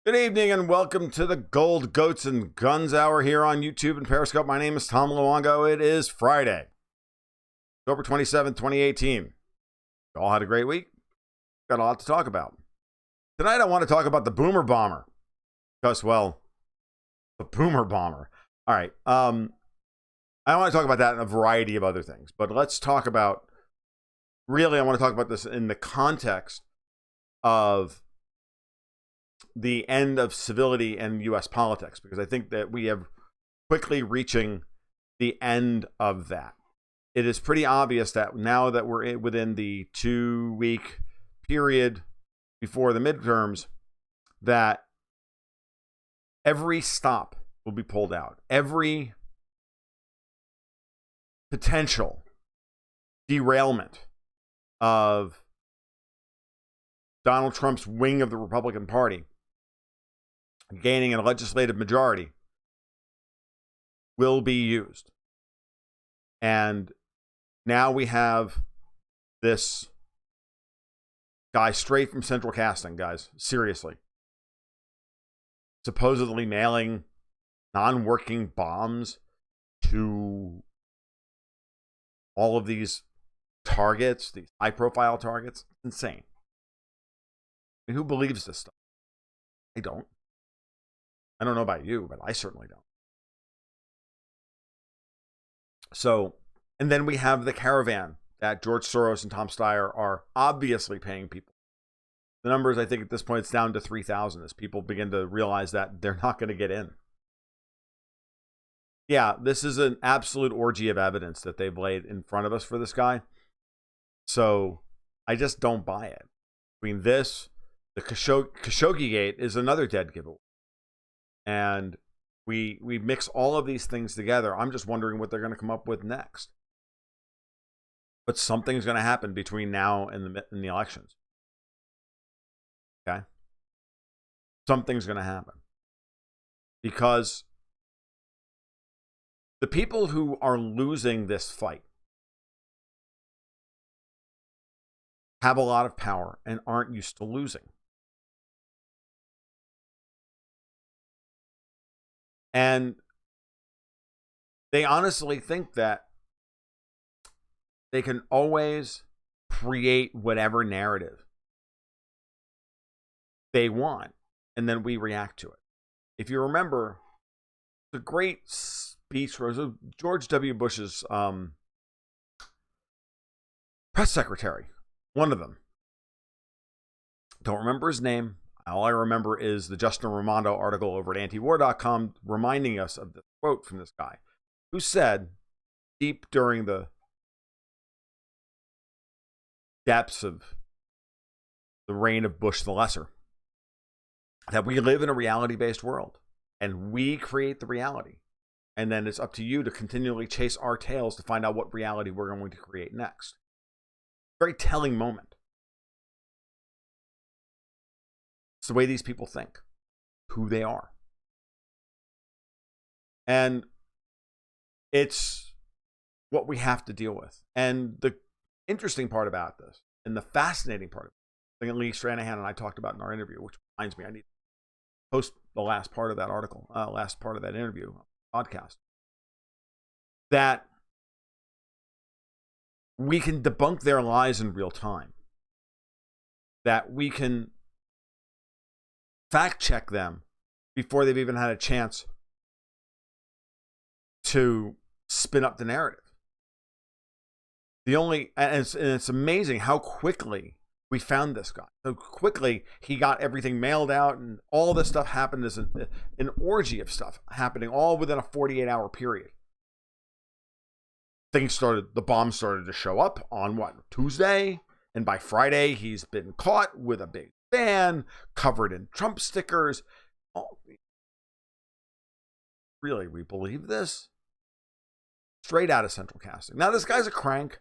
Good evening and welcome to the Gold Goats and Guns Hour here on YouTube and Periscope. My name is Tom Luongo. It is Friday, October 27th, 2018. You all had a great week. Got a lot to talk about. Tonight I want to talk about the Boomer Bomber. Because, well, the Boomer Bomber. All right. I want to talk about that and a variety of other things. But let's talk about, really I want to talk about this in the context of the end of civility and U.S. politics, because I think that we have quickly reaching the end of that. It is pretty obvious that now that we're within the 2-week period before the midterms, that every stop will be pulled out. Every potential derailment of Donald Trump's wing of the Republican Party gaining a legislative majority will be used. And now we have this guy straight from Central Casting, guys, seriously, supposedly mailing non-working bombs to all of these targets, these high-profile targets. Insane. I mean, who believes this stuff? I don't. I don't know about you, but I certainly don't. So, and then we have the caravan that George Soros and Tom Steyer are obviously paying people. The numbers, I think at this point, it's down to 3,000 as people begin to realize that they're not going to get in. Yeah, this is an absolute orgy of evidence that they've laid in front of us for this guy. So I just don't buy it. Between this, the Khashoggi Gate is another dead giveaway. And we mix all of these things together. I'm just wondering what they're going to come up with next. But something's going to happen between now and the elections. Okay? Something's going to happen. Because the people who are losing this fight have a lot of power and aren't used to losing. And they honestly think that they can always create whatever narrative they want, and then we react to it. If you remember, the great speech was George W. Bush's press secretary, one of them. Don't remember his name. All I remember is the Justin Raimondo article over at antiwar.com reminding us of the quote from this guy who said, deep during the depths of the reign of Bush the Lesser, that we live in a reality-based world and we create the reality. And then it's up to you to continually chase our tails to find out what reality we're going to create next. Very telling moment. It's the way these people think, who they are. And it's what we have to deal with. And the interesting part about this, and the fascinating part of it, I think Lee Stranahan and I talked about in our interview, which reminds me, I need to post the last part of that article, last part of that interview podcast, that we can debunk their lies in real time, that we can fact check them before they've even had a chance to spin up the narrative. And it's amazing how quickly we found this guy. So quickly he got everything mailed out, and all this stuff happened as an orgy of stuff happening all within a 48-hour period. The bombs started to show up on Tuesday, and by Friday he's been caught with a big van covered in Trump stickers. Oh, really, we believe this? Straight out of Central Casting. Now, this guy's a crank.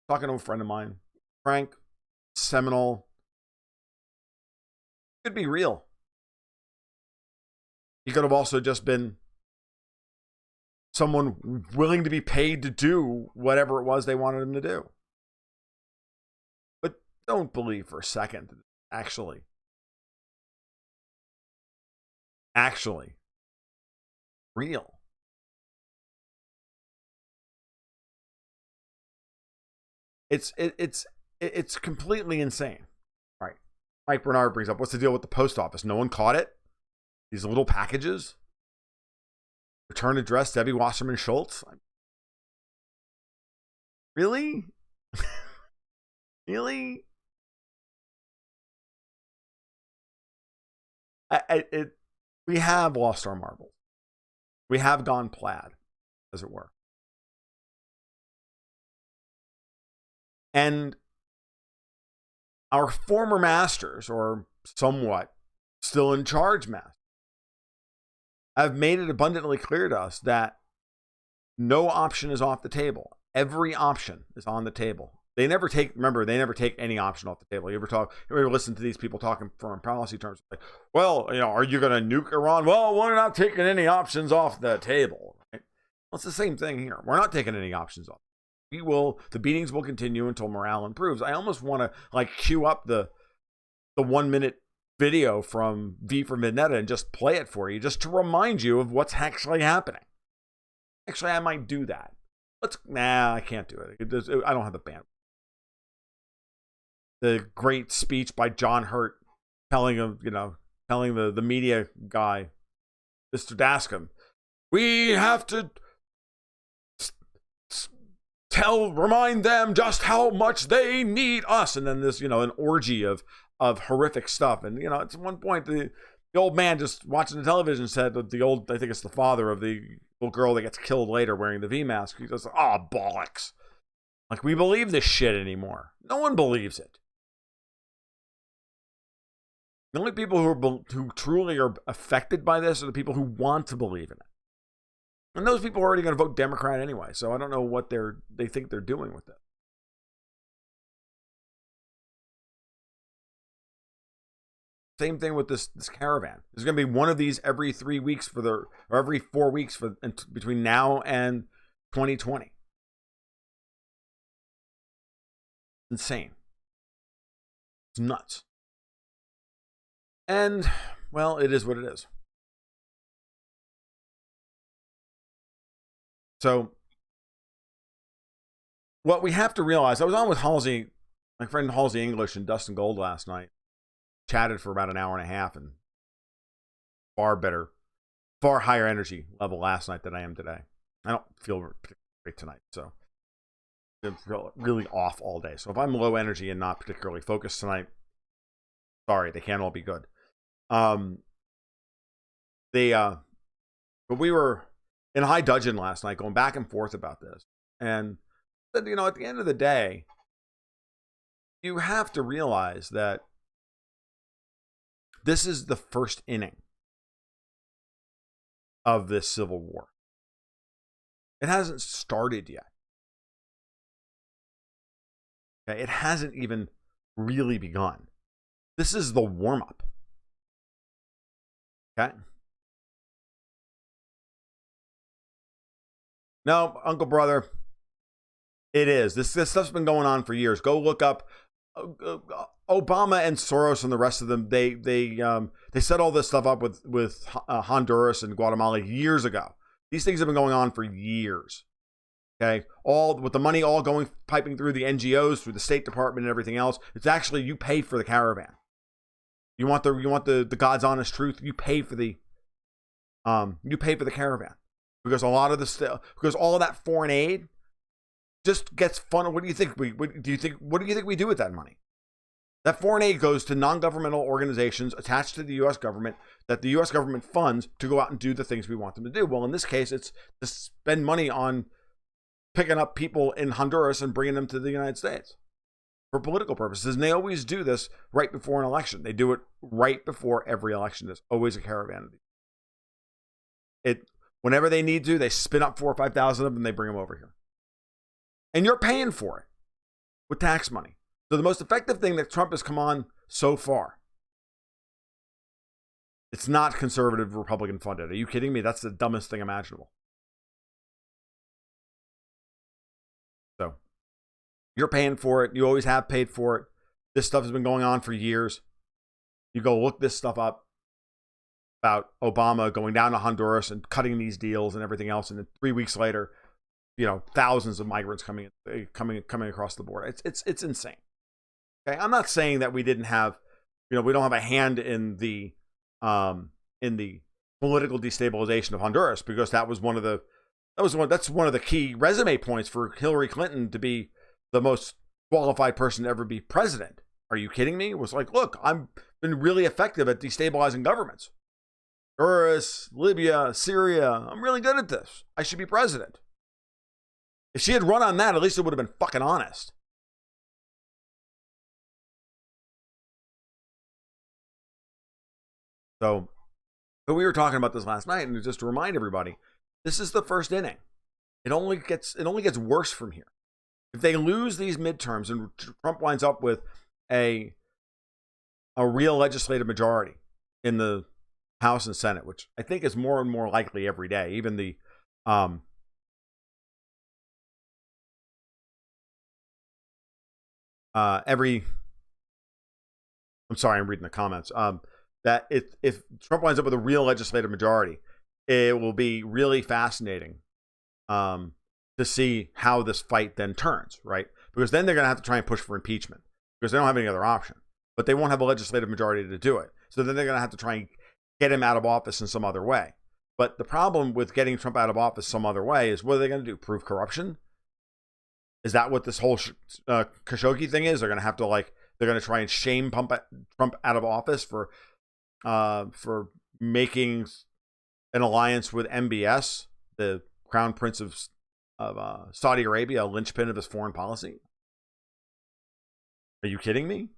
Talking to a friend of mine. Crank, Seminole. Could be real. He could have also just been someone willing to be paid to do whatever it was they wanted him to do. But don't believe for a second that actually actually real. It's completely insane. All right. Mike Bernard brings up, what's the deal with the post office? No one caught it? These little packages? Return address, Debbie Wasserman Schultz? Really? Really? We have lost our marbles. We have gone plaid, as it were. And our former masters, or somewhat still in charge masters, have made it abundantly clear to us that no option is off the table. Every option is on the table. They never take any option off the table. You ever listen to these people talking foreign policy terms? Like, well, are you going to nuke Iran? Well, we're not taking any options off the table. Right? Well, it's the same thing here. We're not taking any options off. The beatings will continue until morale improves. I almost want to queue up the 1 minute video from V for Vendetta and just play it for you, just to remind you of what's actually happening. Actually, I might do that. I can't do it. I don't have the bandwidth. The great speech by John Hurt telling the media guy, Mr. Dascom, we have to remind them just how much they need us. And then this, an orgy of horrific stuff. And, at one point, the old man just watching the television said that I think it's the father of the little girl that gets killed later wearing the V mask. He goes, bollocks. We believe this shit anymore. No one believes it. The only people who truly are affected by this are the people who want to believe in it. And those people are already going to vote Democrat anyway, so I don't know what they think they're doing with it. Same thing with this caravan. There's going to be one of these every 3 weeks or every 4 weeks between now and 2020. Insane. It's nuts. And, well, it is what it is. So, what we have to realize, I was on with Halsey, my friend Halsey English and Dustin Gold last night. Chatted for about an hour and a half, and far higher energy level last night than I am today. I don't feel particularly great tonight, so I feel really off all day. So if I'm low energy and not particularly focused tonight, sorry, they can't all be good. But we were in high dudgeon last night, going back and forth about this, and at the end of the day, you have to realize that this is the first inning of this civil war. It hasn't started yet. Okay? It hasn't even really begun. This is the warm-up. Okay? No, Uncle Brother, it is. This stuff's been going on for years. Go look up Obama and Soros and the rest of them. They set all this stuff up with Honduras and Guatemala years ago. These things have been going on for years. Okay, all with the money all piping through the NGOs, through the State Department and everything else. It's actually, you pay for the caravan. You want the God's honest truth. You pay for the caravan, because a lot of because all of that foreign aid just gets funneled. What do you think what do you think we do with that money? That foreign aid goes to non-governmental organizations attached to the U.S. government that the U.S. government funds to go out and do the things we want them to do. Well, in this case, it's to spend money on picking up people in Honduras and bringing them to the United States for political purposes. And they always do this right before an election. They do it right before every election. There's always a caravan. Whenever they need to, they spin up 4,000 or 5,000 of them and they bring them over here. And you're paying for it with tax money. So the most effective thing that Trump has come on so far, it's not conservative Republican funded. Are you kidding me? That's the dumbest thing imaginable. So you're paying for it. You always have paid for it. This stuff has been going on for years. You go look this stuff up. about Obama going down to Honduras and cutting these deals and everything else, and then 3 weeks later, thousands of migrants coming across the border. It's insane. Okay, I'm not saying that we didn't have, we don't have a hand in the political destabilization of Honduras, because that's one of the key resume points for Hillary Clinton to be the most qualified person to ever be president. Are you kidding me? It was like, look, I've been really effective at destabilizing governments. Honduras, Libya, Syria. I'm really good at this. I should be president. If she had run on that, at least it would have been fucking honest. So, but we were talking about this last night, and just to remind everybody, this is the first inning. It only gets worse from here. If they lose these midterms and Trump winds up with a real legislative majority in the House and Senate, which I think is more and more likely every day, even the I'm sorry, I'm reading the comments. That if Trump winds up with a real legislative majority, it will be really fascinating to see how this fight then turns, right? Because then they're going to have to try and push for impeachment, because they don't have any other option. But they won't have a legislative majority to do it. So then they're going to have to try and get him out of office in some other way. But the problem with getting Trump out of office some other way is, what are they going to do? Prove corruption? Is that what this whole Khashoggi thing is? They're going to have to they're going to try and shame Trump out of office for making an alliance with MBS, the Crown Prince of Saudi Arabia, a linchpin of his foreign policy. Are you kidding me?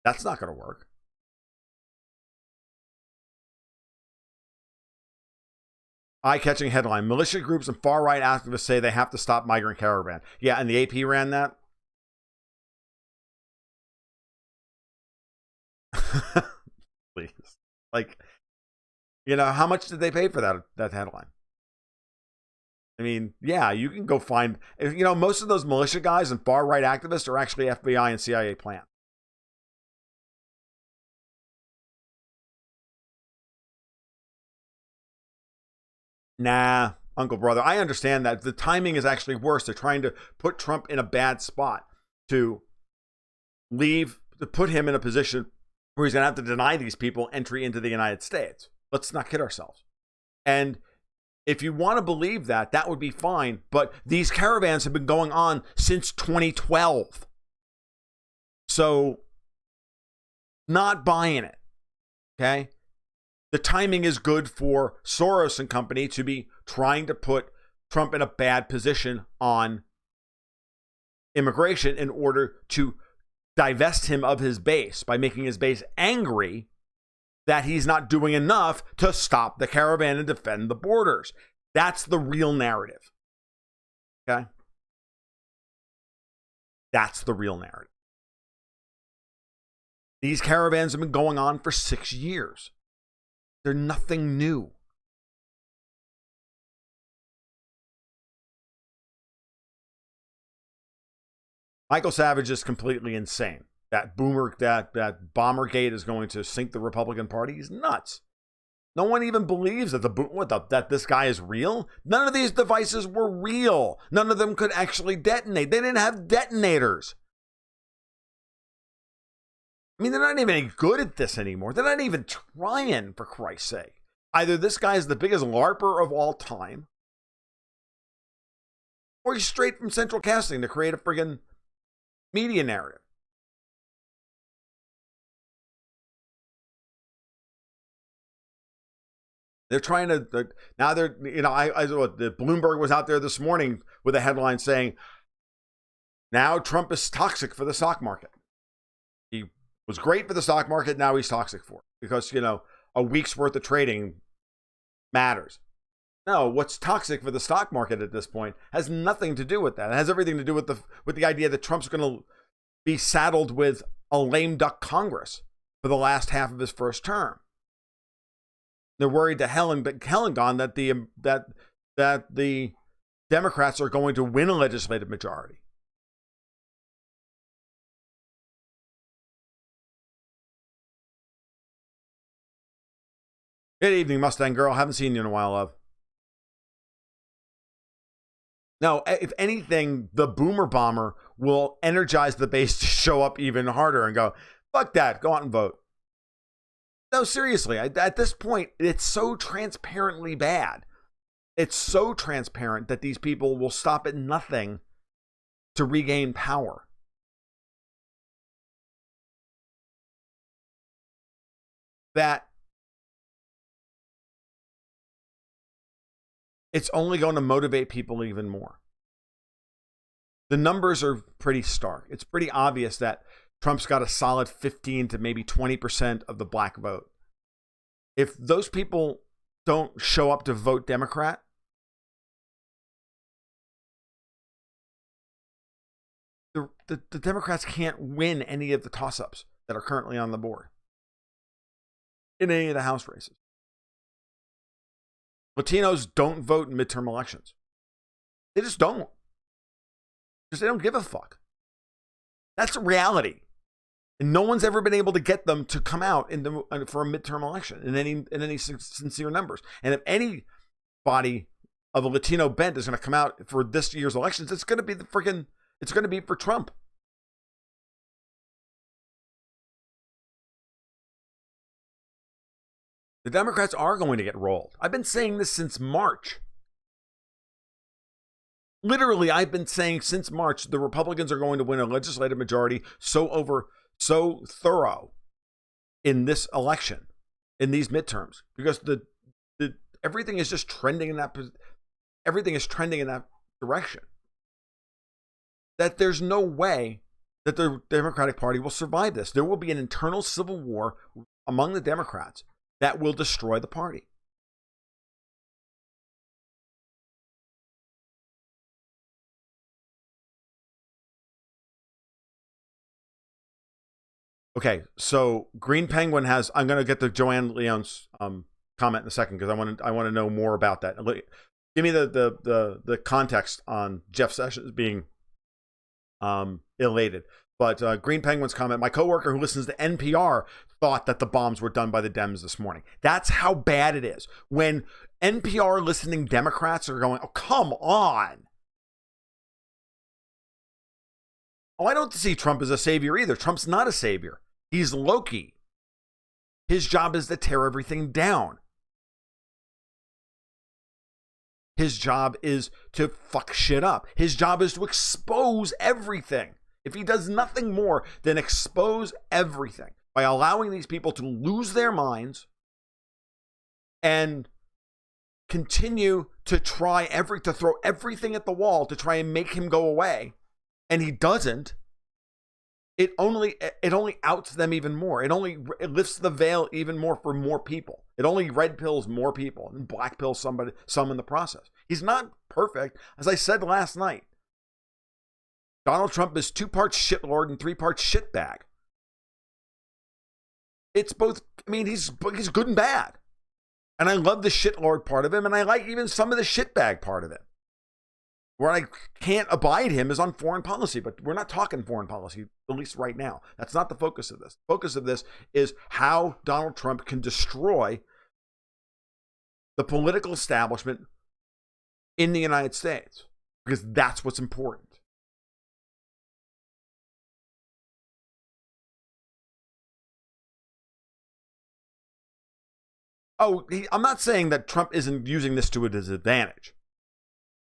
That's not going to work. Eye-catching headline: militia groups and far-right activists say they have to stop migrant caravan. Yeah, and the AP ran that. Please. How much did they pay for that headline? I mean, yeah, you can go find, most of those militia guys and far-right activists are actually FBI and CIA planned. Nah, Uncle Brother. I understand that. The timing is actually worse. They're trying to put Trump in a bad spot to put him in a position where he's going to have to deny these people entry into the United States. Let's not kid ourselves. And if you want to believe that, that would be fine. But these caravans have been going on since 2012. So, not buying it. Okay? The timing is good for Soros and company to be trying to put Trump in a bad position on immigration in order to divest him of his base by making his base angry that he's not doing enough to stop the caravan and defend the borders. That's the real narrative. Okay? That's the real narrative. These caravans have been going on for 6 years. They're nothing new. Michael Savage is completely insane. That Bombergate is going to sink the Republican Party. He's nuts. No one even believes that that this guy is real. None of these devices were real. None of them could actually detonate. They didn't have detonators. I mean, they're not even any good at this anymore. They're not even trying, for Christ's sake. Either this guy is the biggest LARPer of all time, or he's straight from central casting to create a friggin' media narrative. They're trying to, now they're, the Bloomberg was out there this morning with a headline saying, now Trump is toxic for the stock market. He was great for the stock market, now he's toxic for it. Because, a week's worth of trading matters. No, what's toxic for the stock market at this point has nothing to do with that. It has everything to do with the idea that Trump's going to be saddled with a lame duck Congress for the last half of his first term. They're worried to hell and gone that the Democrats are going to win a legislative majority. Good evening, Mustang Girl. Haven't seen you in a while, love. No, if anything, the boomer bomber will energize the base to show up even harder and go, fuck that, go out and vote. No, seriously, at this point, it's so transparently bad. It's so transparent that these people will stop at nothing to regain power. That it's only going to motivate people even more. The numbers are pretty stark. It's pretty obvious that Trump's got a solid 15 to maybe 20% of the black vote. If those people don't show up to vote Democrat, the Democrats can't win any of the toss-ups that are currently on the board in any of the House races. Latinos don't vote in midterm elections. They just don't. Because they don't give a fuck. That's a reality. And no one's ever been able to get them to come out for a midterm election in any sincere numbers. And if anybody of a Latino bent is going to come out for this year's elections, it's going to be it's going to be for Trump. The Democrats are going to get rolled. I've been saying this since March. Literally, I've been saying since March, the Republicans are going to win a legislative majority so thorough in this election, in these midterms, because everything is just trending in that direction. That there's no way that the Democratic Party will survive this. There will be an internal civil war among the Democrats that will destroy the party. Okay, so Green Penguin has. I'm going to get to Joanne Leon's comment in a second because I want to know more about that. Give me the context on Jeff Sessions being elated. But Green Penguin's comment: my coworker who listens to NPR thought that the bombs were done by the Dems this morning. That's how bad it is. When NPR listening Democrats are going, "Oh, come on." Oh, I don't see Trump as a savior either. Trump's not a savior. He's Loki. His job is to tear everything down. His job is to fuck shit up. His job is to expose everything. If he does nothing more than expose everything by allowing these people to lose their minds and continue to to throw everything at the wall to try and make him go away, and he doesn't, it only outs them even more. It lifts the veil even more for more people. It only red pills more people and black pills some in the process. He's not perfect. As I said last night, Donald Trump is 2 parts shitlord and 3 parts shitbag. It's both. I mean, he's good and bad. And I love the shitlord part of him, and I like even some of the shitbag part of it. Where I can't abide him is on foreign policy, but we're not talking foreign policy, at least right now. That's not the focus of this. The focus of this is how Donald Trump can destroy the political establishment in the United States, because that's what's important. Oh, I'm not saying that Trump isn't using this to a disadvantage,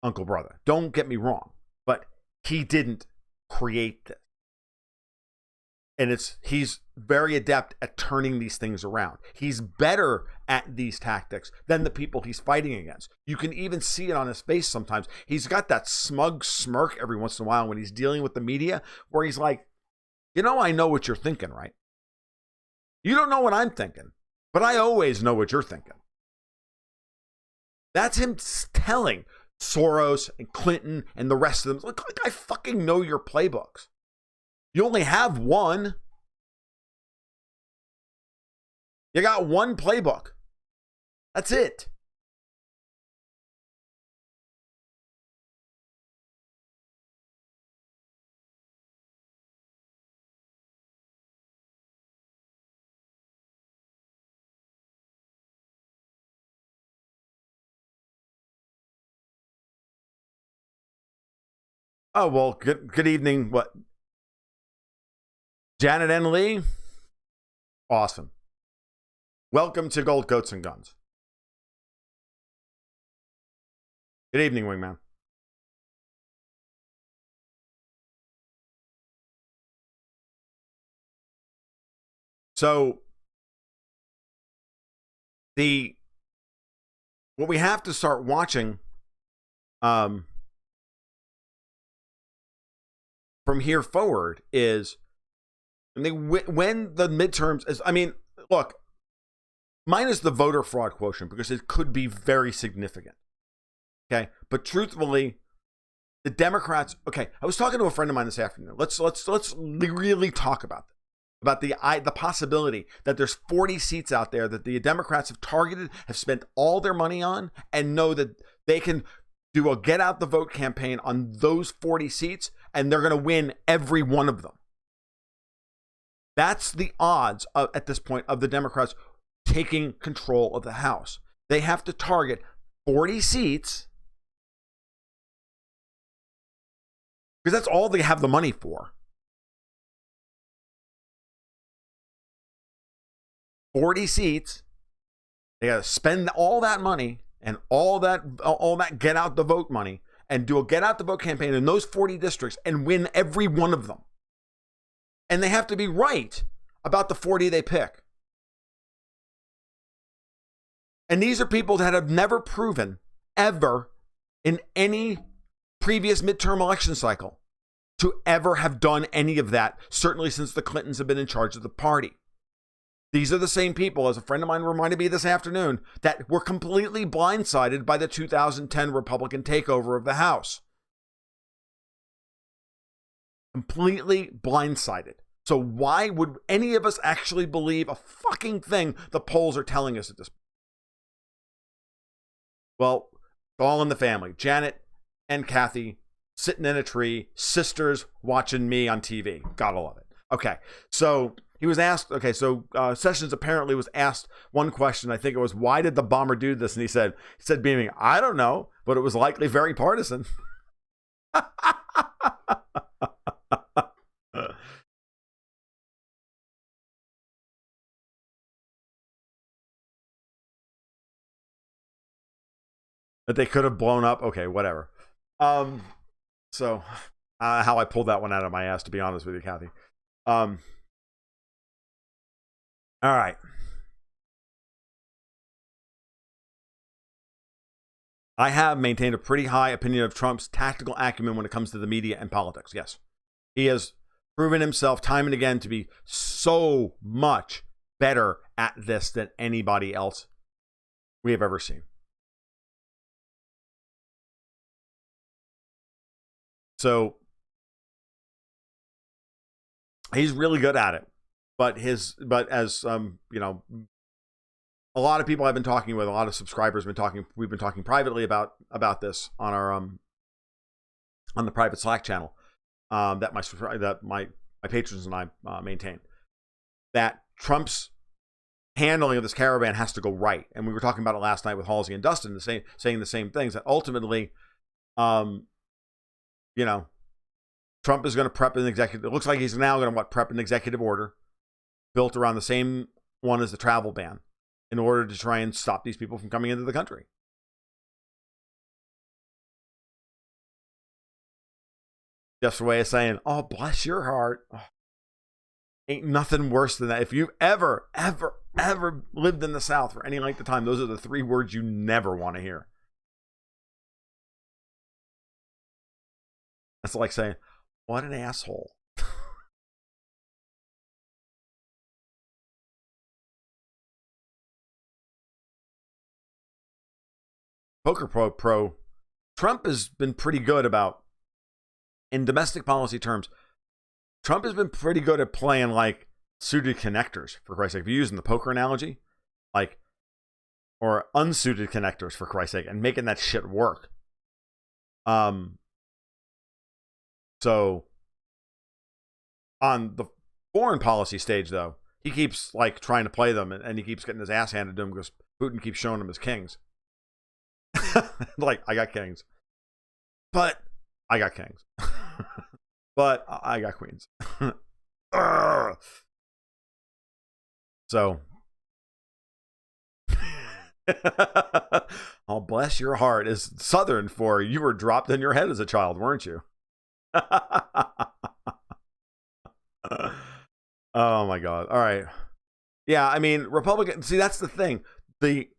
Uncle Brother. Don't get me wrong, but he didn't create this. And he's very adept at turning these things around. He's better at these tactics than the people he's fighting against. You can even see it on his face sometimes. He's got that smug smirk every once in a while when he's dealing with the media, where he's like, I know what you're thinking, right? You don't know what I'm thinking, but I always know what you're thinking. That's him telling Soros and Clinton and the rest of them, look, I fucking know your playbooks. You only have one. You got one playbook. That's it. Oh, well, good evening. What? Janet and Lee? Awesome. Welcome to Gold Goats and Guns. Good evening, Wingman. So, what we have to start watching from here forward is when the midterms is, I mean, look, minus the voter fraud quotient, because it could be very significant. Okay. But truthfully, the Democrats, okay, I was talking to a friend of mine this afternoon. Let's really talk about this. About the possibility that there's 40 seats out there that the Democrats have targeted, have spent all their money on, and know that they can do a get out the vote campaign on those 40 seats, and they're going to win every one of them. That's the odds at this point of the Democrats taking control of the House. They have to target 40 seats because that's all they have the money for. 40 seats. They got to spend all that money and all that get out the vote money and do a get out the vote campaign in those 40 districts and win every one of them. And they have to be right about the 40 they pick. And these are people that have never proven ever in any previous midterm election cycle to ever have done any of that, certainly since the Clintons have been in charge of the party. These are the same people, as a friend of mine reminded me this afternoon, that were completely blindsided by the 2010 Republican takeover of the House. Completely blindsided. So why would any of us actually believe a fucking thing the polls are telling us at this point? Well, all in the family. Janet and Kathy sitting in a tree, sisters watching me on TV. Gotta love it. Okay, so he was asked, Sessions apparently was asked one question. I think it was, why did the bomber do this? And he said beaming, I don't know, but it was likely very partisan. That they could have blown up. Okay, whatever. So how I pulled that one out of my ass, to be honest with you, Kathy. All right. I have maintained a pretty high opinion of Trump's tactical acumen when it comes to the media and politics. Yes. He has proven himself time and again to be so much better at this than anybody else we have ever seen. So he's really good at it. But as a lot of people I've been talking with, a lot of subscribers we've been talking privately about this on our on the private Slack channel that my patrons and I maintain, that Trump's handling of this caravan has to go right. And we were talking about it last night with Halsey and Dustin, saying the same things, that ultimately Trump is going to prep an executive. It looks like he's now going to prep an executive order built around the same one as the travel ban in order to try and stop these people from coming into the country. Just a way of saying, oh, bless your heart. Oh, ain't nothing worse than that. If you've ever lived in the South for any length of time, those are the three words you never want to hear. That's like saying, what an asshole. Poker Pro, Trump has been pretty good about, in domestic policy terms, Trump has been pretty good at playing like suited connectors, for Christ's sake. If you're using the poker analogy, or unsuited connectors, for Christ's sake, and making that shit work. So on the foreign policy stage, though, he keeps trying to play them, and he keeps getting his ass handed to him because Putin keeps showing him his kings. I got kings. But I got kings. But I got queens. So. Oh, bless your heart is Southern for you were dropped in your head as a child, weren't you? Oh my God. All right. Yeah, I mean, Republican. See, that's the thing. We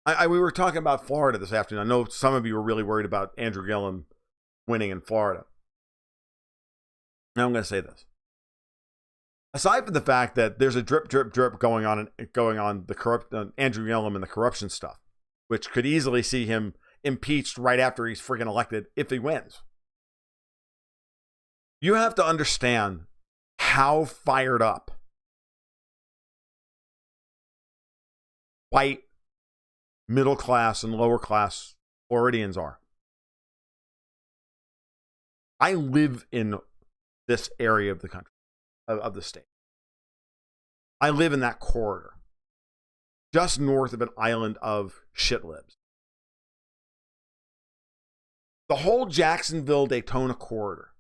were talking about Florida this afternoon. I know some of you were really worried about Andrew Gillum winning in Florida. Now I'm going to say this. Aside from the fact that there's a drip going on the corrupt Andrew Gillum and the corruption stuff, which could easily see him impeached right after he's freaking elected if he wins. You have to understand how fired up white, middle class, and lower class Floridians are. I live in this area of the country, of the state. I live in that corridor, just north of an island of shitlibs. The whole Jacksonville-Daytona corridor,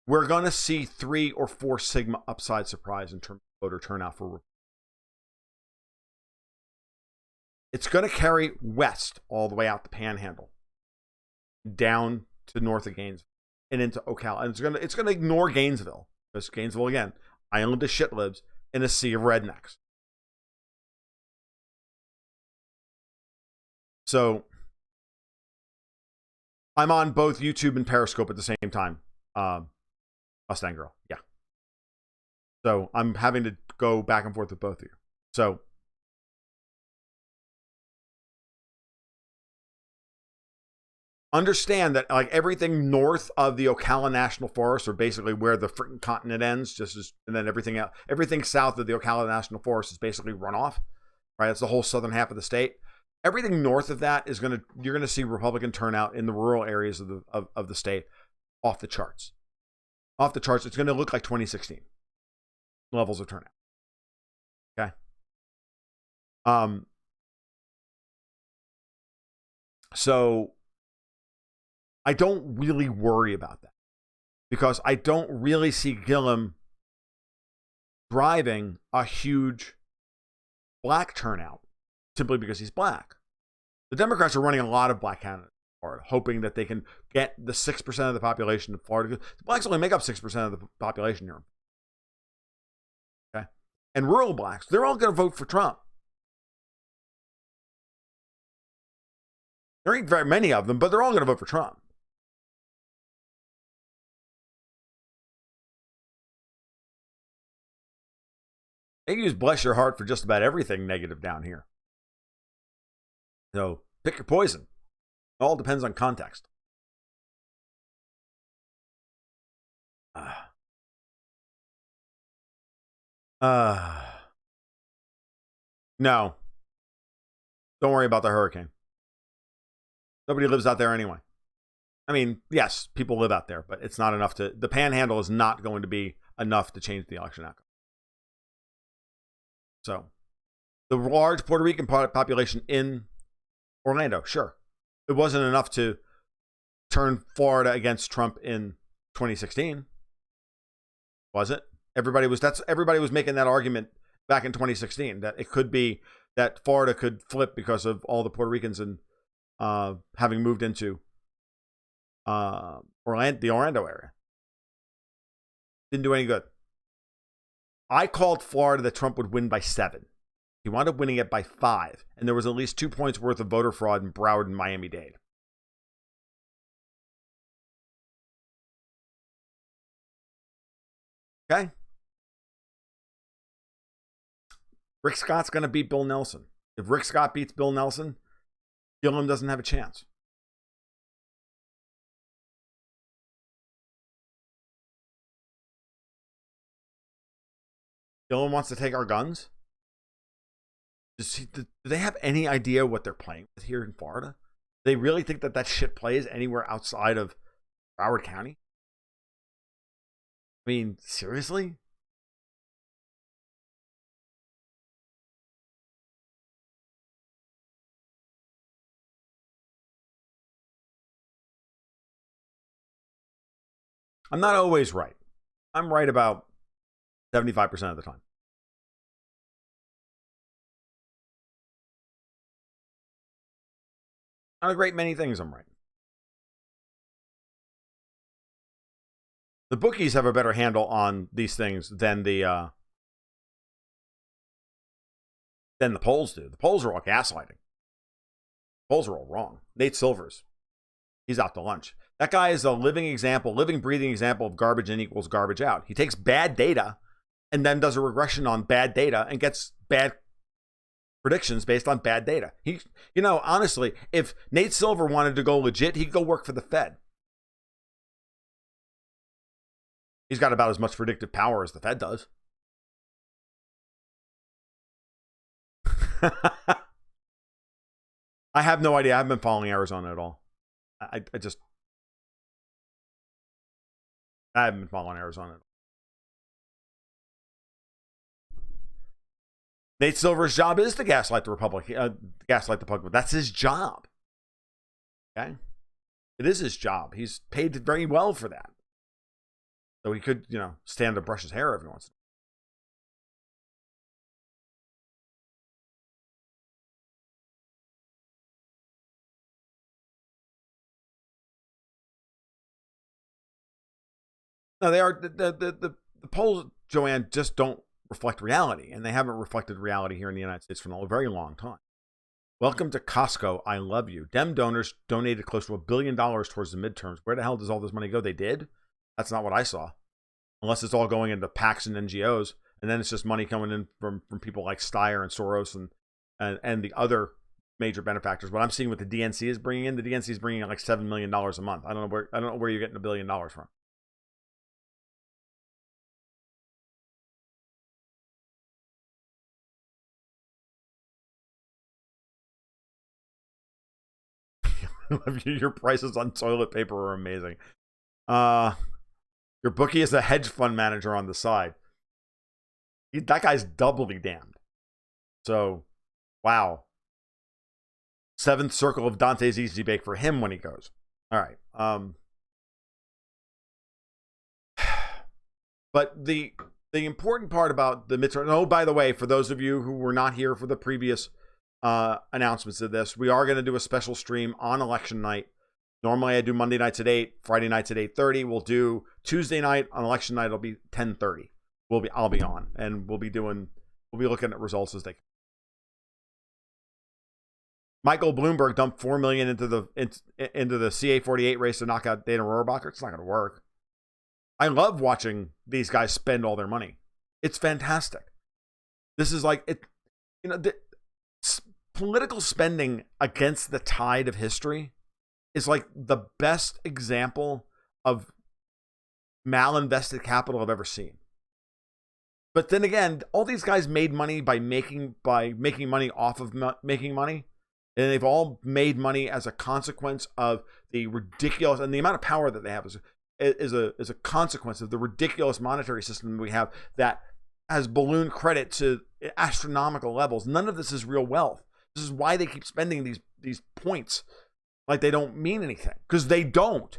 we're going to see 3 or 4 sigma upside surprise in terms of voter turnout for. It's going to carry west all the way out the Panhandle, down to north of Gainesville and into Ocala, and it's going to ignore Gainesville, because Gainesville again, island of shitlibs in a sea of rednecks. So I'm on both YouTube and Periscope at the same time. Mustang Girl, yeah. So I'm having to go back and forth with both of you. So understand that like everything north of the Ocala National Forest, or basically where the freaking continent ends, and then everything south of the Ocala National Forest is basically runoff. Right, it's the whole southern half of the state. Everything north of that you're gonna see Republican turnout in the rural areas of the state off the charts. Off the charts. It's gonna look like 2016 levels of turnout. Okay. So I don't really worry about that, because I don't really see Gillum driving a huge black turnout simply because he's black. The Democrats are running a lot of black candidates in Florida, hoping that they can get the 6% of the population of Florida. The blacks only make up 6% of the population here. Okay. And rural blacks, they're all going to vote for Trump. There ain't very many of them, but they're all going to vote for Trump. They can use bless your heart for just about everything negative down here. So pick your poison. It all depends on context. No. Don't worry about the hurricane. Nobody lives out there anyway. I mean, yes, people live out there, but it's not enough the Panhandle is not going to be enough to change the election outcome. So, the large Puerto Rican population in Orlando, sure. It wasn't enough to turn Florida against Trump in 2016. Was it? Everybody was making that argument back in 2016 that it could be that Florida could flip because of all the Puerto Ricans and having moved into the Orlando area. Didn't do any good. I called Florida that Trump would win by 7. He wound up winning it by 5, and there was at least 2 points worth of voter fraud in Broward and Miami-Dade. Okay? Rick Scott's going to beat Bill Nelson. If Rick Scott beats Bill Nelson, Gillum doesn't have a chance. Gillum wants to take our guns? Do they have any idea what they're playing with here in Florida? Do they really think that shit plays anywhere outside of Broward County? I mean, seriously? I'm not always right. I'm right about 75% of the time. Not a great many things I'm right. The bookies have a better handle on these things than the polls do. The polls are all gaslighting. The polls are all wrong. Nate Silvers, he's out to lunch. That guy is a living example, living, breathing example of garbage in equals garbage out. He takes bad data and then does a regression on bad data and gets bad predictions based on bad data. He, honestly, if Nate Silver wanted to go legit, he'd go work for the Fed. He's got about as much predictive power as the Fed does. I have no idea. I haven't been following Arizona at all. I haven't been following Arizona at all. Nate Silver's job is to gaslight the Republic, gaslight the public. That's his job. Okay? It is his job. He's paid very well for that. So he could, stand to brush his hair every once in a while. No, they are the polls, Joanne, just don't reflect reality, and they haven't reflected reality here in the United States for a very long time. Welcome to Costco. I love you. Dem donors donated close to $1 billion towards the midterms. Where the hell does all this money go? They did? That's not what I saw. Unless it's all going into PACs and NGOs, and then it's just money coming in from people like Steyer and Soros and the other major benefactors. What I'm seeing what the DNC is bringing in, the DNC is bringing in like $7 million a month. I don't know where you're getting $1 billion from. Your prices on toilet paper are amazing. Your bookie is a hedge fund manager on the side. That guy's doubly damned. So, wow. Seventh circle of Dante's Easy Bake for him when he goes. All right. But the important part about the midterm. Oh, by the way, for those of you who were not here for the previous announcements of this, we are going to do a special stream on election night. Normally I do Monday nights at 8, Friday nights at 8:30. We'll do Tuesday night on election night. It'll be 10:30. I'll be on, and we'll be looking at results as they. Michael Bloomberg dumped $4 million into the CA-48 race to knock out Dana Rohrabacher. It's not going to work. I love watching these guys spend all their money. It's fantastic. This is like it. Political spending against the tide of history is like the best example of malinvested capital I've ever seen. But then again, all these guys made money by making money off of making money, and they've all made money as a consequence of the ridiculous, and the amount of power that they have is a consequence of the ridiculous monetary system we have that has ballooned credit to astronomical levels. None of this is real wealth. This is why they keep spending these points like they don't mean anything, because they don't.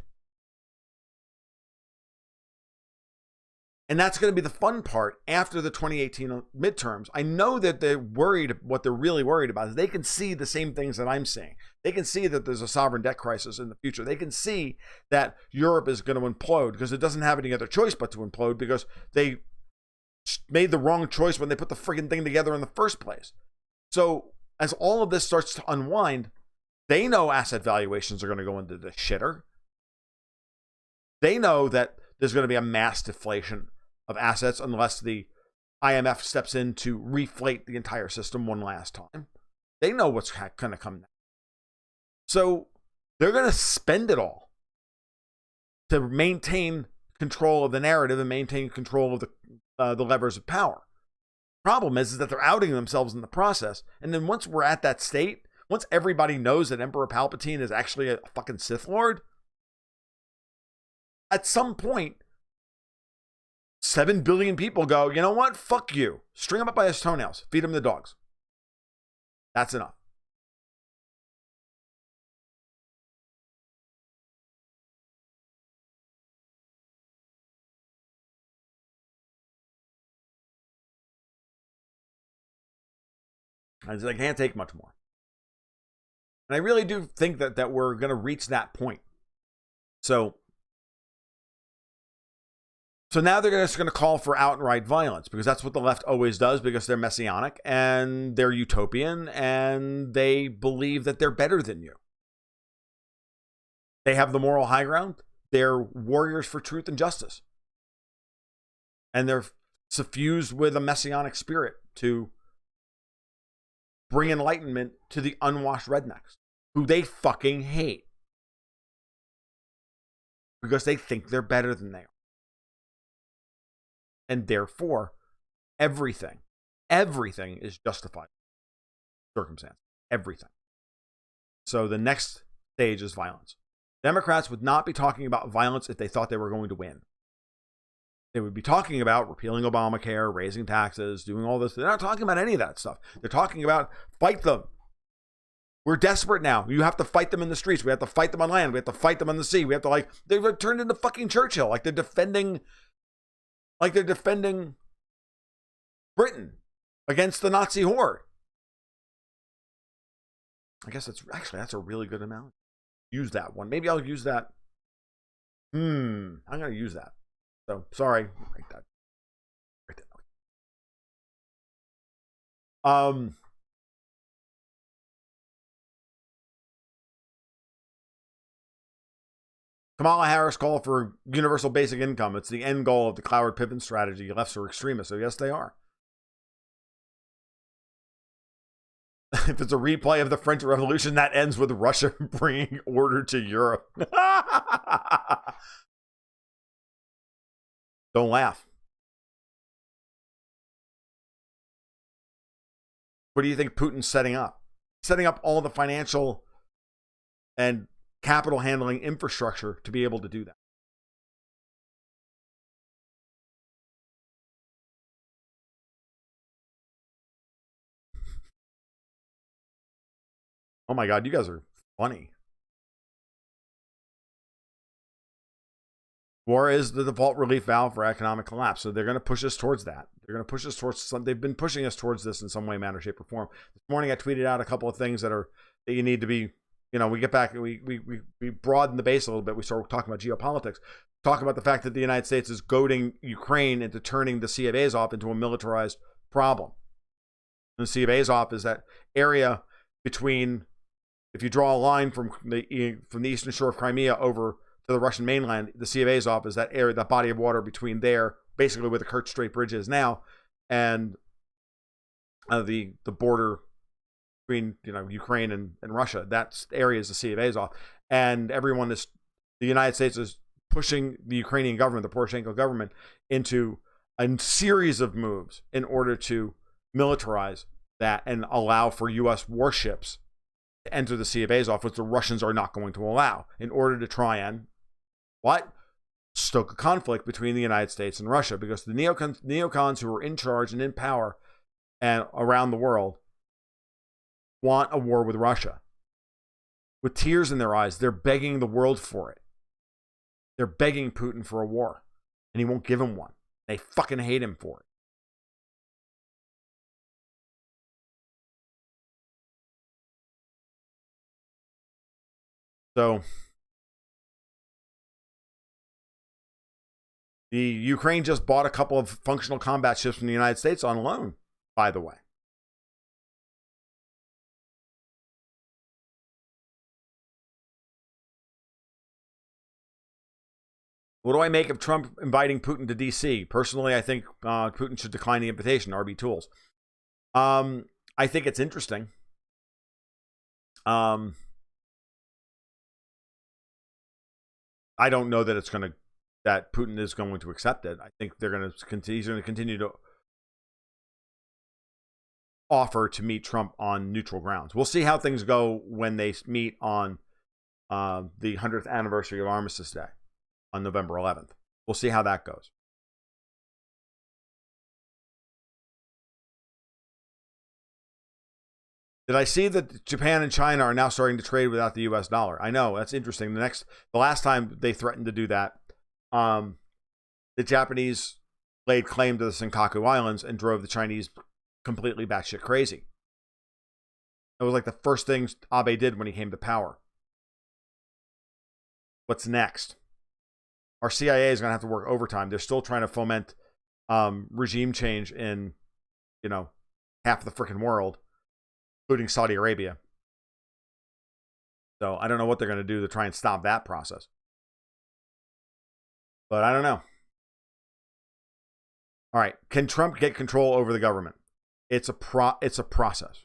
And that's going to be the fun part after the 2018 midterms. I know that they're worried. What they're really worried about is they can see the same things that I'm seeing. They can see that there's a sovereign debt crisis in the future. They can see that Europe is going to implode because it doesn't have any other choice but to implode because they made the wrong choice when they put the friggin' thing together in the first place. So as all of this starts to unwind, they know asset valuations are going to go into the shitter. They know that there's going to be a mass deflation of assets unless the IMF steps in to reflate the entire system one last time. They know what's going to come next. So they're going to spend it all to maintain control of the narrative and maintain control of the levers of power. Problem is that they're outing themselves in the process. And then once we're at that state, once everybody knows that Emperor Palpatine is actually a fucking Sith Lord, at some point, 7 billion people go, you know what? Fuck you. String him up by his toenails. Feed him the dogs. That's enough. I can't take much more. And I really do think that we're going to reach that point. So now they're just going to call for outright violence, because that's what the left always does, because they're messianic and they're utopian and they believe that they're better than you. They have the moral high ground. They're warriors for truth and justice. And they're suffused with a messianic spirit to bring enlightenment to the unwashed rednecks, who they fucking hate, because they think they're better than they are. And therefore, everything is justified circumstance. Everything. So the next stage is violence. Democrats would not be talking about violence if they thought they were going to win. They would be talking about repealing Obamacare, raising taxes, doing all this. They're not talking about any of that stuff. They're talking about fight them. We're desperate now. You have to fight them in the streets. We have to fight them on land. We have to fight them on the sea. We have to, they've turned into fucking Churchill. They're defending Britain against the Nazi horde. I guess that's a really good amount. Use that one. Maybe I'll use that. I'm going to use that. So, sorry. Write that. Kamala Harris called for universal basic income. It's the end goal of the Cloward-Pippin strategy. Lefts are extremists, so yes, they are. If it's a replay of the French Revolution, that ends with Russia bringing order to Europe. Don't laugh. What do you think Putin's setting up? Setting up all the financial and capital handling infrastructure to be able to do that. Oh my God, you guys are funny. War is the default relief valve for economic collapse. So they're going to push us towards that. They're going to push us towards some. They've been pushing us towards this in some way, manner, shape, or form. This morning I tweeted out a couple of things that you need to be. We get back. We broaden the base a little bit. We start talking about geopolitics. Talk about the fact that the United States is goading Ukraine into turning the Sea of Azov into a militarized problem. And the Sea of Azov is that area between, if you draw a line from the eastern shore of Crimea over to the Russian mainland, the Sea of Azov is that area, that body of water between there, basically where the Kerch Strait Bridge is now, and the border between Ukraine and Russia. That area is the Sea of Azov, and the United States is pushing the Ukrainian government, the Poroshenko government, into a series of moves in order to militarize that and allow for U.S. warships to enter the Sea of Azov, which the Russians are not going to allow, in order to try and stoke a conflict between the United States and Russia, because the neocons who are in charge and in power and around the world want a war with Russia. With tears in their eyes, they're begging the world for it. They're begging Putin for a war, and he won't give them one. They fucking hate him for it. So the Ukraine just bought a couple of functional combat ships from the United States on loan, by the way. What do I make of Trump inviting Putin to D.C.? Personally, I think Putin should decline the invitation, RB Tools. I think it's interesting. I don't know that that Putin is going to accept it. I think he's going to continue to offer to meet Trump on neutral grounds. We'll see how things go when they meet on the 100th anniversary of Armistice Day on November 11th. We'll see how that goes. Did I see that Japan and China are now starting to trade without the U.S. dollar? I know, that's interesting. The last time they threatened to do that, the Japanese laid claim to the Senkaku Islands and drove the Chinese completely batshit crazy. That was like the first thing Abe did when he came to power. What's next? Our CIA is going to have to work overtime. They're still trying to foment regime change in, half of the freaking world, including Saudi Arabia. So I don't know what they're going to do to try and stop that process. But I don't know. All right. Can Trump get control over the government? It's a process,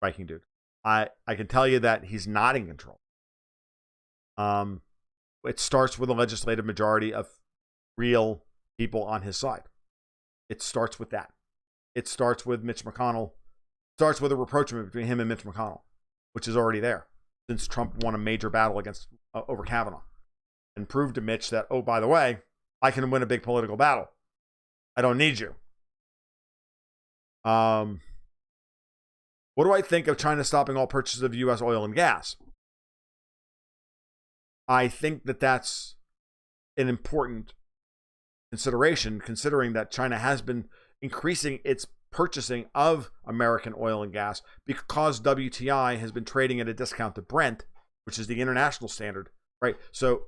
Viking dude. I can tell you that he's not in control. It starts with a legislative majority of real people on his side. It starts with that. It starts with Mitch McConnell. It starts with a rapprochement between him and Mitch McConnell, which is already there since Trump won a major battle over Kavanaugh and proved to Mitch that, oh, by the way, I can win a big political battle. I don't need you. What do I think of China stopping all purchases of U.S. oil and gas? I think that that's an important consideration, considering that China has been increasing its purchasing of American oil and gas because WTI has been trading at a discount to Brent, which is the international standard, right? So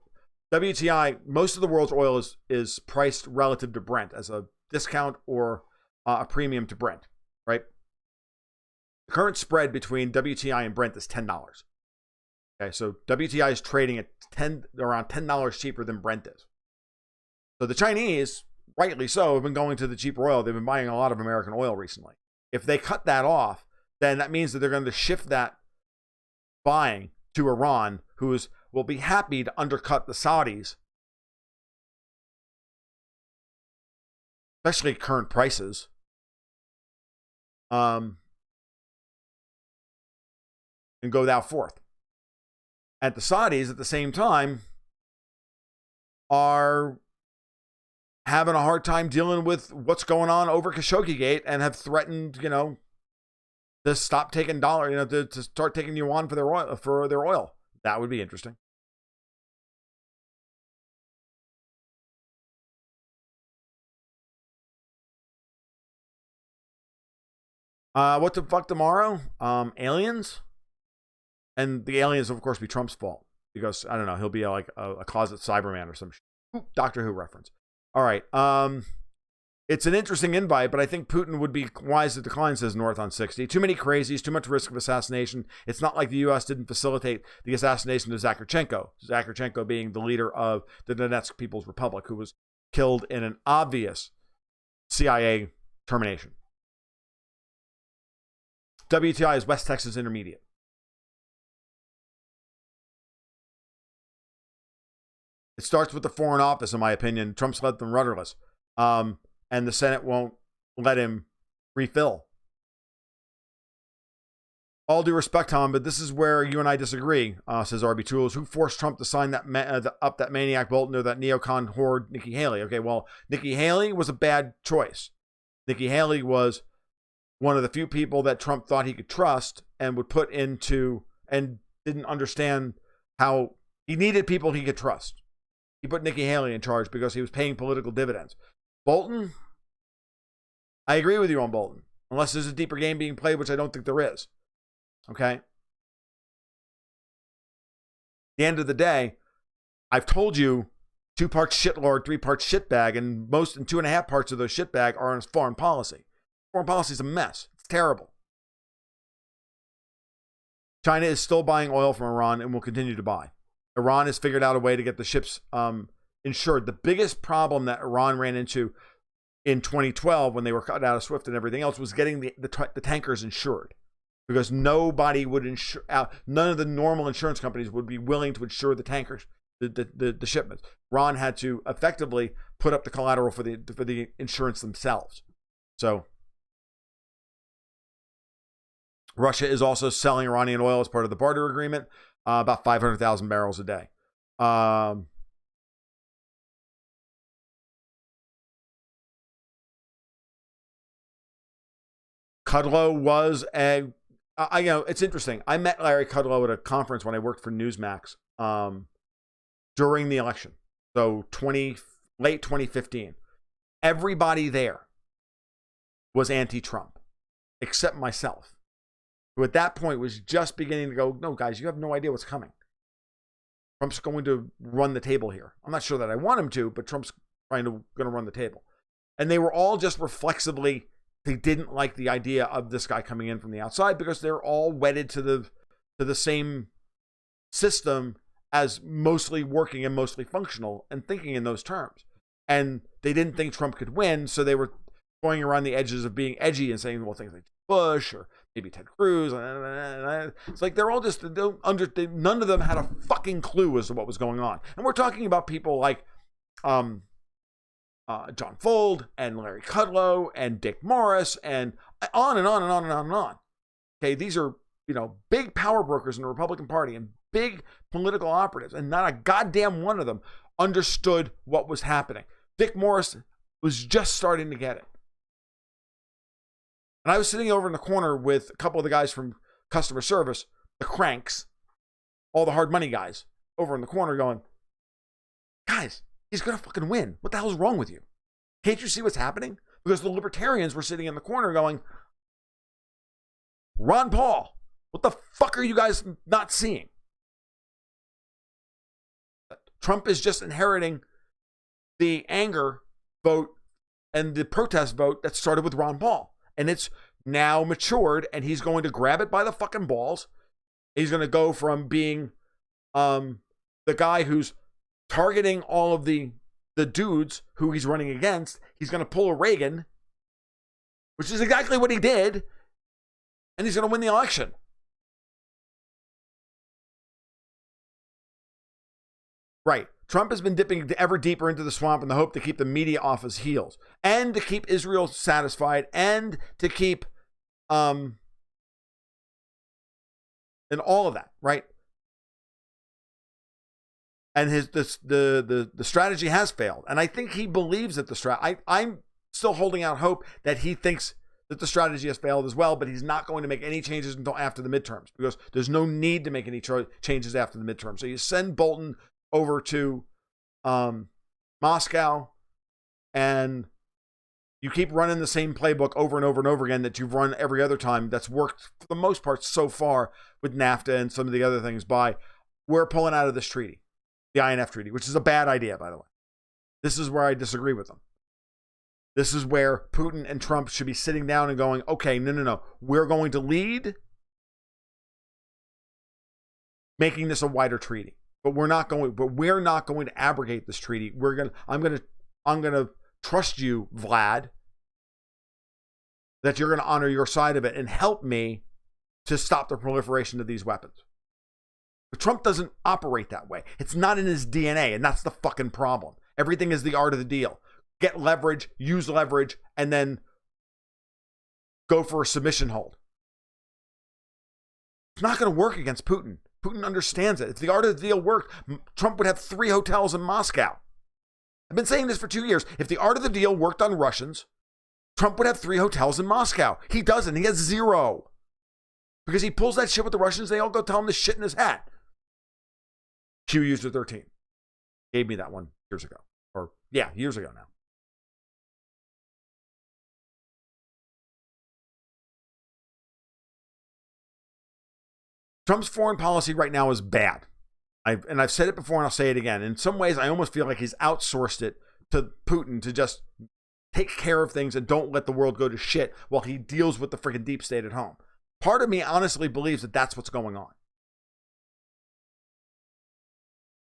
WTI, most of the world's oil is priced relative to Brent as a discount or a premium to Brent, right? The current spread between WTI and Brent is $10. Okay, so WTI is trading at around $10 cheaper than Brent is. So the Chinese, rightly so, have been going to the cheaper oil. They've been buying a lot of American oil recently. If they cut that off, then that means that they're going to shift that buying to Iran, will be happy to undercut the Saudis, especially current prices. And go that forth. And the Saudis, at the same time, are having a hard time dealing with what's going on over Khashoggi Gate and have threatened, to stop taking to start taking yuan for their oil. That would be interesting. What the fuck tomorrow? Aliens? And the aliens, of course, be Trump's fault because, I don't know, he'll be like a closet Cyberman or some Doctor Who reference. All right. It's an interesting invite, but I think Putin would be wise to decline, says North on 60. Too many crazies, too much risk of assassination. It's not like the U.S. didn't facilitate the assassination of Zakharchenko. Zakharchenko being the leader of the Donetsk People's Republic, who was killed in an obvious CIA termination. WTI is West Texas Intermediate. It starts with the Foreign Office, in my opinion. Trump's led them rudderless. And the Senate won't let him refill. All due respect, Tom, but this is where you and I disagree, says RB Tools. Who forced Trump to sign that that maniac Bolton or that neocon horde, Nikki Haley? Okay, well, Nikki Haley was a bad choice. Nikki Haley was one of the few people that Trump thought he could trust and would put into, and didn't understand how he needed people he could trust. He put Nikki Haley in charge because he was paying political dividends. Bolton, I agree with you on Bolton, unless there's a deeper game being played, which I don't think there is. Okay? At the end of the day, I've told you 2 parts shitlord, 3 parts shitbag, and 2.5 parts of those shitbag are in foreign policy. Foreign policy is a mess. It's terrible. China is still buying oil from Iran and will continue to buy. Iran has figured out a way to get the ships insured. The biggest problem that Iran ran into in 2012 when they were cut out of SWIFT and everything else was getting the tankers insured, because nobody would insure. None of the normal insurance companies would be willing to insure the tankers, the shipments. Iran had to effectively put up the collateral for the insurance themselves. So Russia is also selling Iranian oil as part of the barter agreement. About 500,000 barrels a day. Kudlow was it's interesting. I met Larry Kudlow at a conference when I worked for Newsmax during the election. So late 2015. Everybody there was anti-Trump, except myself. who at that point was just beginning to go, no, guys, you have no idea what's coming. Trump's going to run the table here. I'm not sure that I want him to, but Trump's going to run the table. And they were all just reflexively, they didn't like the idea of this guy coming in from the outside because they're all wedded to the same system as mostly working and mostly functional and thinking in those terms. And they didn't think Trump could win, so they were going around the edges of being edgy and saying, well, things like Bush or maybe Ted Cruz. It's like they're all just, none of them had a fucking clue as to what was going on. And we're talking about people like John Fold and Larry Kudlow and Dick Morris and on and on and on and on and on. Okay, these are, big power brokers in the Republican Party and big political operatives, and not a goddamn one of them understood what was happening. Dick Morris was just starting to get it. And I was sitting over in the corner with a couple of the guys from customer service, the cranks, all the hard money guys, over in the corner going, guys, he's going to fucking win. What the hell's wrong with you? Can't you see what's happening? Because the libertarians were sitting in the corner going, Ron Paul, what the fuck are you guys not seeing? Trump is just inheriting the anger vote and the protest vote that started with Ron Paul. And it's now matured, and he's going to grab it by the fucking balls. He's going to go from being the guy who's targeting all of the dudes who he's running against. He's going to pull a Reagan, which is exactly what he did, and he's going to win the election. Right. Trump has been dipping ever deeper into the swamp in the hope to keep the media off his heels and to keep Israel satisfied and to keep and all of that, right? And the strategy has failed. And I think he believes that I'm still holding out hope that he thinks that the strategy has failed as well, but he's not going to make any changes until after the midterms because there's no need to make any changes after the midterms. So you send Bolton over to Moscow, and you keep running the same playbook over and over and over again that you've run every other time. That's worked for the most part so far with NAFTA and some of the other things. We're pulling out of this treaty, the INF treaty, which is a bad idea, by the way. This is where I disagree with them. This is where Putin and Trump should be sitting down and going, okay, no. We're going to lead making this a wider treaty. But we're not going to abrogate this treaty. I'm going to trust you, Vlad, that you're going to honor your side of it and help me to stop the proliferation of these weapons. But Trump doesn't operate that way. It's not in his DNA, and that's the fucking problem. Everything is the art of the deal. Get leverage, use leverage, and then go for a submission hold. It's not going to work against Putin. Putin understands it. If the art of the deal worked, Trump would have 3 hotels in Moscow. I've been saying this for 2 years. If the art of the deal worked on Russians, Trump would have 3 hotels in Moscow. He doesn't. He has 0. Because he pulls that shit with the Russians. They all go tell him to shit in his hat. Q User 13 gave me that one years ago. Years ago now. Trump's foreign policy right now is bad. I've said it before and I'll say it again. In some ways, I almost feel like he's outsourced it to Putin to just take care of things and don't let the world go to shit while he deals with the freaking deep state at home. Part of me honestly believes that that's what's going on.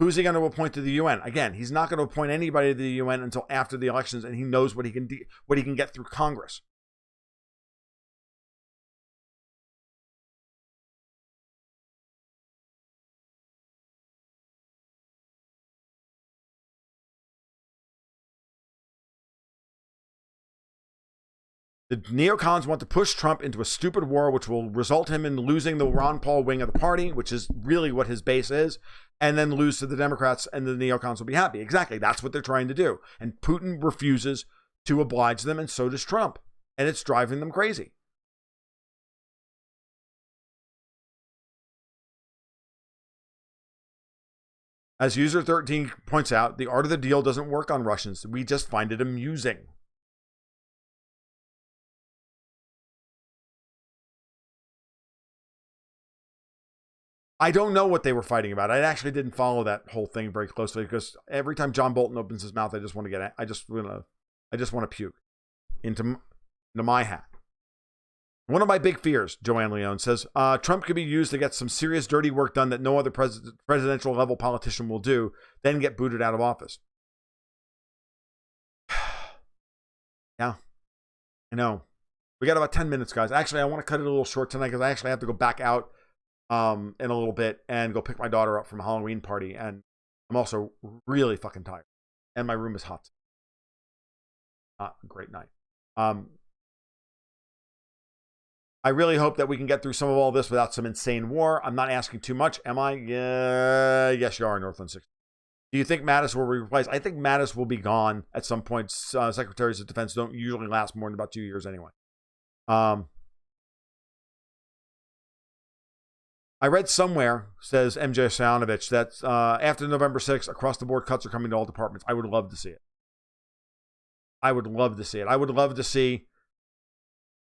Who's he going to appoint to the UN? Again, he's not going to appoint anybody to the UN until after the elections, and he knows what he can get through Congress. The neocons want to push Trump into a stupid war, which will result him in losing the Ron Paul wing of the party, which is really what his base is, and then lose to the Democrats, and the neocons will be happy. Exactly. That's what they're trying to do. And Putin refuses to oblige them, and so does Trump. And it's driving them crazy. As User 13 points out, the art of the deal doesn't work on Russians. We just find it amusing. I don't know what they were fighting about. I actually didn't follow that whole thing very closely because every time John Bolton opens his mouth, I just want to puke into my hat. One of my big fears, Joanne Leone says, Trump could be used to get some serious dirty work done that no other presidential level politician will do, then get booted out of office. Yeah, I know. We got about 10 minutes, guys. Actually, I want to cut it a little short tonight because I actually have to go back out in a little bit and go pick my daughter up from a Halloween party. And I'm also really fucking tired. And my room is hot. Not a great night. I really hope that we can get through some of all this without some insane war. I'm not asking too much, am I? Yeah, yes, you are, Northland 60. Do you think Mattis will be replaced? I think Mattis will be gone at some point. Secretaries of Defense don't usually last more than about 2 years anyway. I read somewhere, says MJ Sayanovich, that after November 6th, across-the-board cuts are coming to all departments. I would love to see it. I would love to see it. I would love to see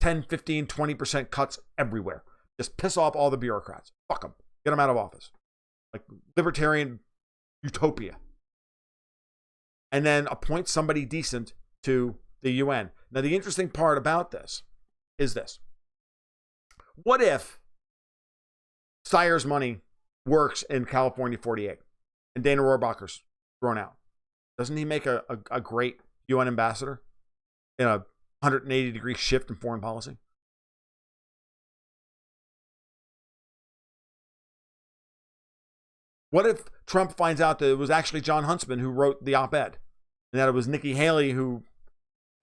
10, 15, 20% cuts everywhere. Just piss off all the bureaucrats. Fuck them. Get them out of office. Like libertarian utopia. And then appoint somebody decent to the UN. Now, the interesting part about this is this. What if Steyer's money works in California 48 and Dana Rohrabacher's thrown out? Doesn't he make a great UN ambassador in a 180-degree shift in foreign policy? What if Trump finds out that it was actually John Huntsman who wrote the op-ed and that it was Nikki Haley who,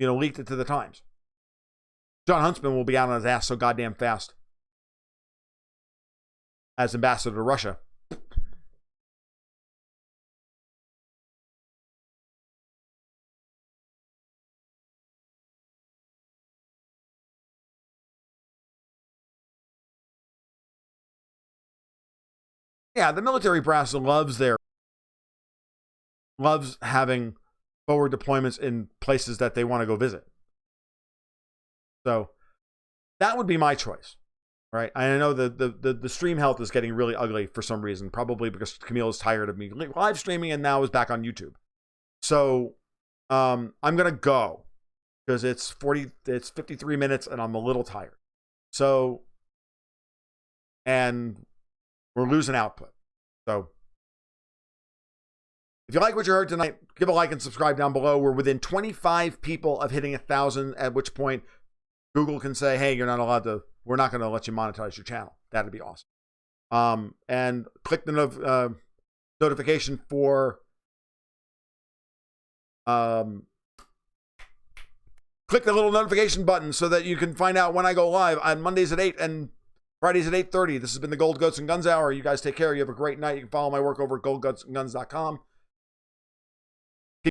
leaked it to the Times? John Huntsman will be out on his ass so goddamn fast as ambassador to Russia. Yeah, the military brass loves having forward deployments in places that they want to go visit. So that would be my choice, right? I know the stream health is getting really ugly for some reason, probably because Camille is tired of me live streaming and now is back on YouTube. So I'm gonna go because it's 53 minutes and I'm a little tired. So, and we're losing output. So if you like what you heard tonight, give a like and subscribe down below. We're within 25 people of hitting 1,000, at which point Google can say, hey, we're not going to let you monetize your channel. That'd be awesome. And click the notification for, click the little notification button so that you can find out when I go live on Mondays at 8 and Fridays at 8:30. This has been the Gold Goats and Guns Hour. You guys take care. You have a great night. You can follow my work over at goldgoatsandguns.com.